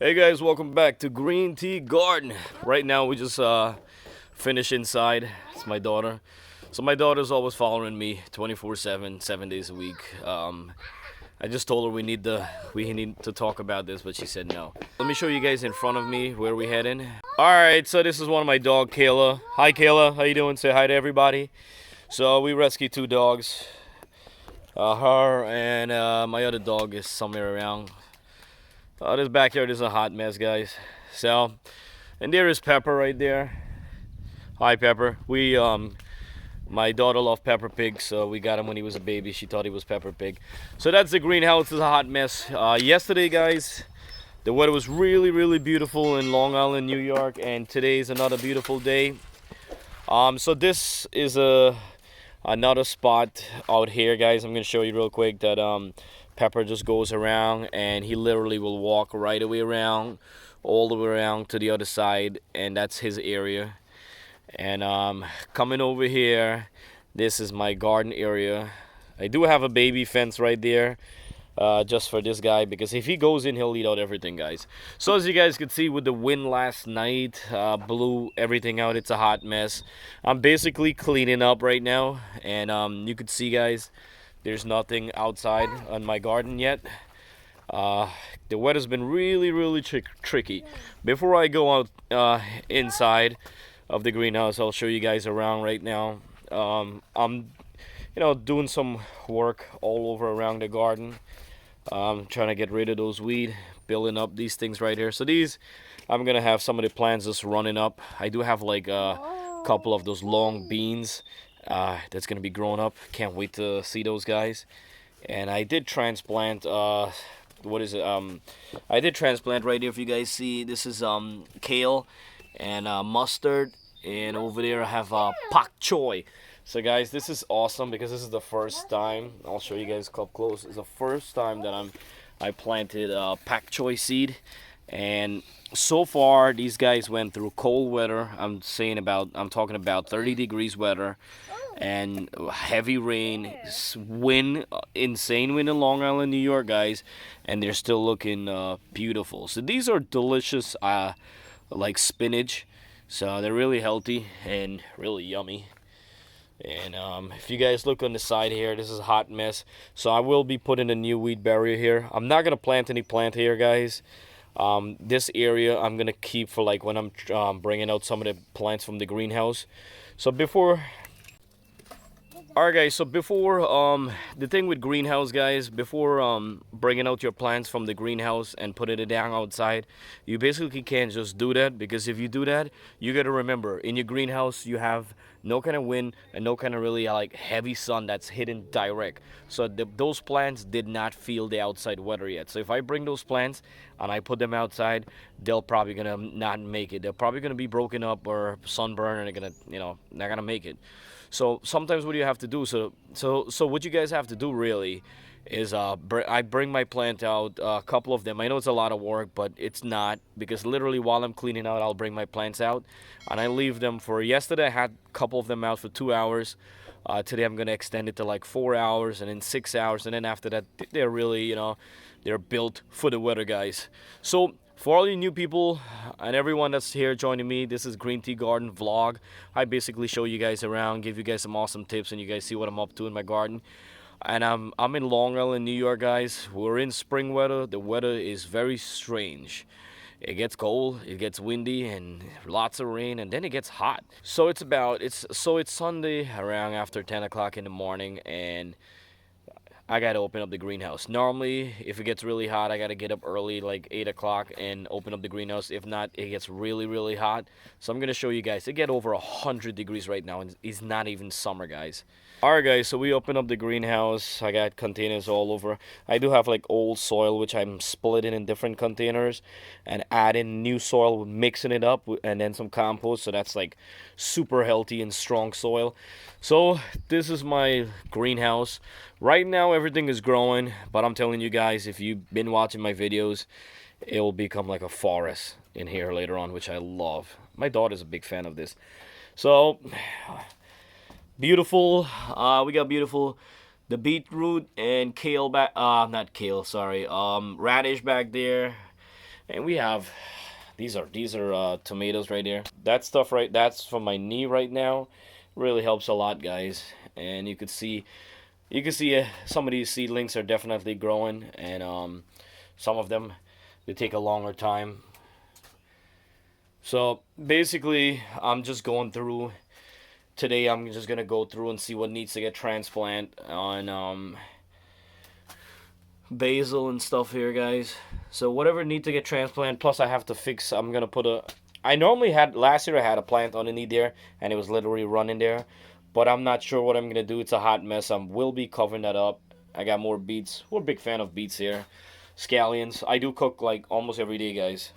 Hey guys, welcome back to Green Tea Garden. Right now we just finished inside. It's my daughter. So my daughter's always following me 24/7, 7 days a week. I just told her we need to talk about this, but she said no. Let me show you guys in front of me where we heading. All right, so this is one of my dog, Kayla. Hi Kayla, how you doing? Say hi to everybody. So we rescued two dogs. Her and my other dog is somewhere around. This backyard is a hot mess, guys. So, and there is Pepper right there. Hi, Pepper. My daughter loved Pepper Pig, so we got him when he was a baby. She thought he was Pepper Pig. So that's the greenhouse. It's a hot mess. Yesterday, guys, the weather was really, really beautiful in Long Island, New York, and today is another beautiful day. So this is another spot out here, guys. I'm gonna show you real quick that Pepper just goes around, and he literally will walk right away around, all the way around to the other side, and that's his area. And coming over here, this is my garden area. I do have a baby fence right there, just for this guy, because if he goes in, he'll eat out everything, guys. So as you guys could see with the wind last night, blew everything out. It's a hot mess. I'm basically cleaning up right now, and you could see, guys, there's nothing outside on my garden yet. The weather's been really, really tricky. Before I go out inside of the greenhouse, I'll show you guys around right now. I'm, doing some work all over around the garden. Trying to get rid of those weeds, building up these things right here. So these, I'm gonna have some of the plants just running up. I do have like a couple of those long beans that's gonna be growing up. Can't wait to see those guys. And I did transplant. What is it? I did transplant right here. If you guys see, this is kale and mustard, and over there I have pak choy. So guys, this is awesome because this is the first time. I'll show you guys up close. It's the first time that I planted pak choy seed, and so far these guys went through cold weather. I'm talking about 30 degrees weather and heavy rain, wind, insane wind in Long Island, New York, guys, and they're still looking beautiful. So these are delicious, like spinach. So they're really healthy and really yummy. And if you guys look on the side here, this is a hot mess. So I will be putting a new weed barrier here. I'm not gonna plant any plant here, guys. This area I'm gonna keep for like when I'm bringing out some of the plants from the greenhouse. So before Alright guys, so before the thing with greenhouse, guys, before bringing out your plants from the greenhouse and putting it down outside, you basically can't just do that, because if you do that, you got to remember, in your greenhouse you have no kind of wind and no kind of really like heavy sun that's hitting direct. So those plants did not feel the outside weather yet. So if I bring those plants and I put them outside, they'll probably gonna not make it. They're probably gonna be broken up or sunburned, and they're gonna, not gonna make it. So sometimes what do you have to do? So what you guys have to do really is I bring my plant out, a couple of them. I know it's a lot of work, but it's not, because literally while I'm cleaning out, I'll bring my plants out and I leave them for, yesterday I had a couple of them out for 2 hours. Today I'm gonna extend it to like 4 hours, and then 6 hours, and then after that they're really, they're built for the weather, guys. So for all you new people and everyone that's here joining me, this is Green Tea Garden vlog. I basically show you guys around, give you guys some awesome tips, and you guys see what I'm up to in my garden. And I'm in Long Island, New York, guys. We're in spring weather. The weather is very strange. It gets cold, it gets windy, and lots of rain, and then it gets hot. So it's Sunday around after 10 o'clock in the morning, and I gotta open up the greenhouse. Normally, if it gets really hot, I gotta get up early, like 8 o'clock, and open up the greenhouse. If not, it gets really, really hot. So I'm gonna show you guys. It get over 100 degrees right now, and it's not even summer, guys. Alright guys, so we open up the greenhouse. I got containers all over. I do have like old soil, which I'm splitting in different containers and adding new soil, mixing it up, and then some compost. So that's like super healthy and strong soil. So this is my greenhouse. Right now everything is growing, but I'm telling you guys, if you've been watching my videos, it will become like a forest in here later on, which I love. My daughter's a big fan of this. So beautiful. We got beautiful the beetroot and kale back, not kale, sorry, radish back there. And we have these are tomatoes right here. That stuff right, that's for my knee right now. Really helps a lot, guys. And you can see some of these seedlings are definitely growing, and some of them they take a longer time. So basically, I'm just going through today. I'm just gonna go through and see what needs to get transplant on basil and stuff here, guys. So whatever need to get transplant. Plus, I have to fix. I'm gonna put a. I normally had last year. I had a plant underneath there, and it was literally running there. But I'm not sure what I'm gonna do. It's a hot mess. I will be covering that up. I got more beets. We're a big fan of beets here. Scallions. I do cook like almost every day, guys.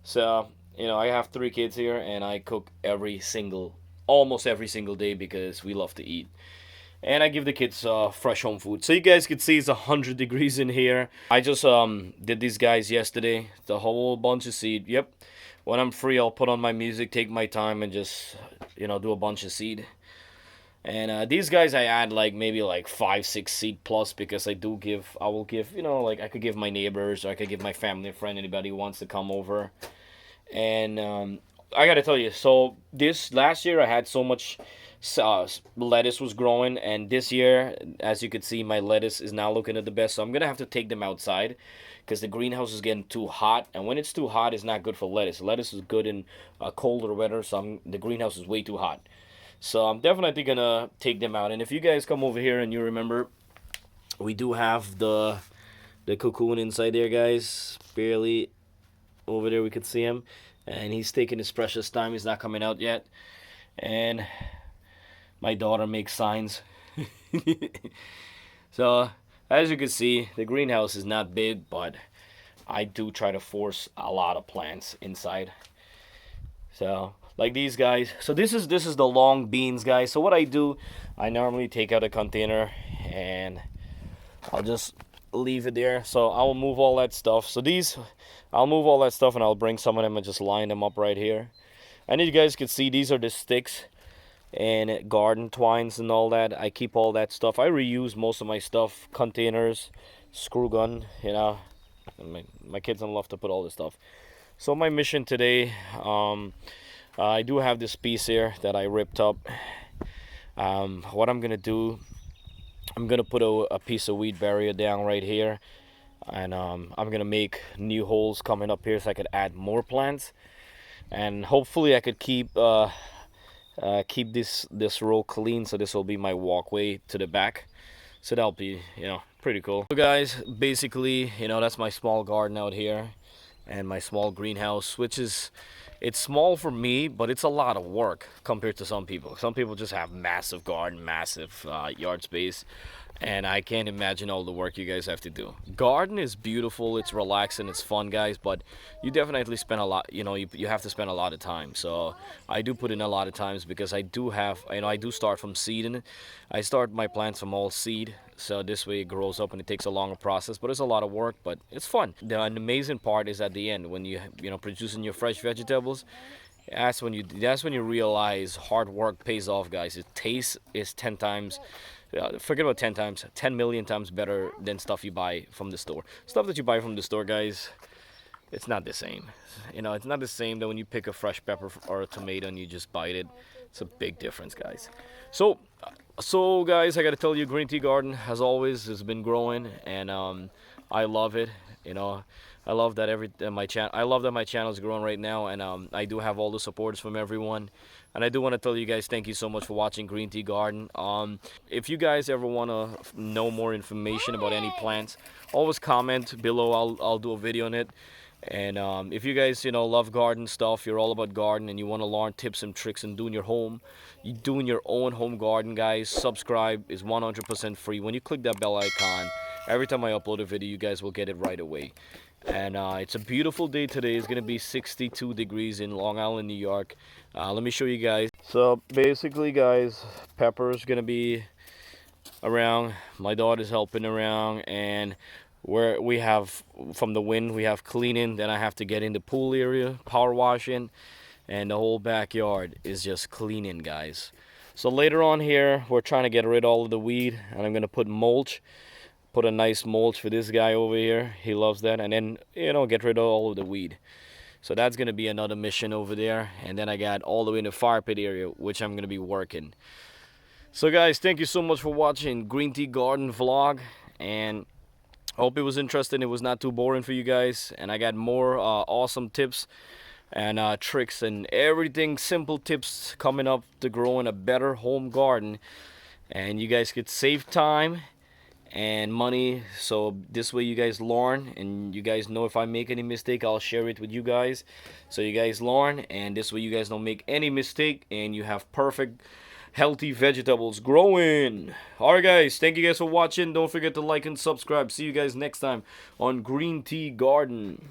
So I have 3 kids here, and I cook almost every single day because we love to eat. And I give the kids fresh home food. So you guys can see it's 100 degrees in here. I just did these guys yesterday. The whole bunch of seed. Yep. When I'm free, I'll put on my music, take my time, and just do a bunch of seed. And these guys I add like maybe like 5, 6 seed plus because I will give like I could give my neighbors, or I could give my family, friend, anybody who wants to come over. And I gotta tell you, so this last year I had so much lettuce was growing, and this year, as you can see, my lettuce is now looking at the best. So I'm gonna have to take them outside because the greenhouse is getting too hot, and when it's too hot, it's not good for lettuce. Lettuce is good in colder weather, so the greenhouse is way too hot. So I'm definitely gonna take them out. And if you guys come over here and you remember, we do have the cocoon inside there, guys. Barely over there, we could see him, and he's taking his precious time. He's not coming out yet, and my daughter makes signs. So as you can see, the greenhouse is not big, but I do try to force a lot of plants inside. So like these guys. So this is the long beans, guys. So what I do, I normally take out a container and I'll just leave it there. So I'll move all that stuff. I'll move all that stuff, and I'll bring some of them and just line them up right here. And you guys can see these are the sticks and garden twines and all that. I keep all that stuff. I reuse most of my stuff, containers, screw gun, my kids don't love to put all this stuff. So my mission today, I do have this piece here that I ripped up. What I'm gonna do, I'm gonna put a piece of weed barrier down right here, and I'm gonna make new holes coming up here so I could add more plants, and hopefully I could keep this row clean. So this will be my walkway to the back. So that'll be pretty cool. So guys, basically that's my small garden out here, and my small greenhouse, which is it's small for me, but it's a lot of work compared to some people. Some people just have massive garden, massive yard space, and I can't imagine all the work you guys have to do. Garden is beautiful, it's relaxing, it's fun, guys, but you definitely spend a lot, you have to spend a lot of time. So I do put in a lot of times because I do have, I do start from seed, and I start my plants from all seed. So this way it grows up, and it takes a longer process, but it's a lot of work, but it's fun. An amazing part is at the end when producing your fresh vegetables. That's when you realize hard work pays off, guys. It taste is 10 times, forget about 10 times, 10 million times better than stuff you buy from the store. Stuff that you buy from the store, guys, it's not the same. It's not the same that when you pick a fresh pepper or a tomato and you just bite it. It's a big difference, guys. So guys, I gotta tell you, Green Tea Garden, as always, has been growing, and I love it. I love that I love that my channel is growing right now, and I do have all the supporters from everyone. And I do want to tell you guys, thank you so much for watching Green Tea Garden. If you guys ever want to know more information about any plants, always comment below. I'll do a video on it. And if you guys love garden stuff, you're all about garden, and you want to learn tips and tricks and doing your own home garden, guys, subscribe is 100% free. When you click that bell icon, every time I upload a video, you guys will get it right away. And it's a beautiful day today. It's gonna be 62 degrees in Long Island, New York. Let me show you guys. So basically, guys, Pepper's gonna be around, my daughter's helping around, and where we have from the wind, we have cleaning. Then I have to get in the pool area, power washing, and the whole backyard is just cleaning, guys. So later on here, we're trying to get rid of all of the weed, and I'm gonna put mulch Put a nice mulch for this guy over here. He loves that. And then, get rid of all of the weed. So that's going to be another mission over there. And then I got all the way in the fire pit area, which I'm going to be working. So guys, thank you so much for watching Green Tea Garden vlog. And I hope it was interesting. It was not too boring for you guys. And I got more awesome tips and tricks and everything, simple tips coming up to growing a better home garden. And you guys could save time and money, so this way you guys learn, and you guys know if I make any mistake, I'll share it with you guys, so you guys learn, and this way you guys don't make any mistake and you have perfect healthy vegetables growing. Alright guys, thank you guys for watching. Don't forget to like and subscribe. See you guys next time on Green Tea Garden.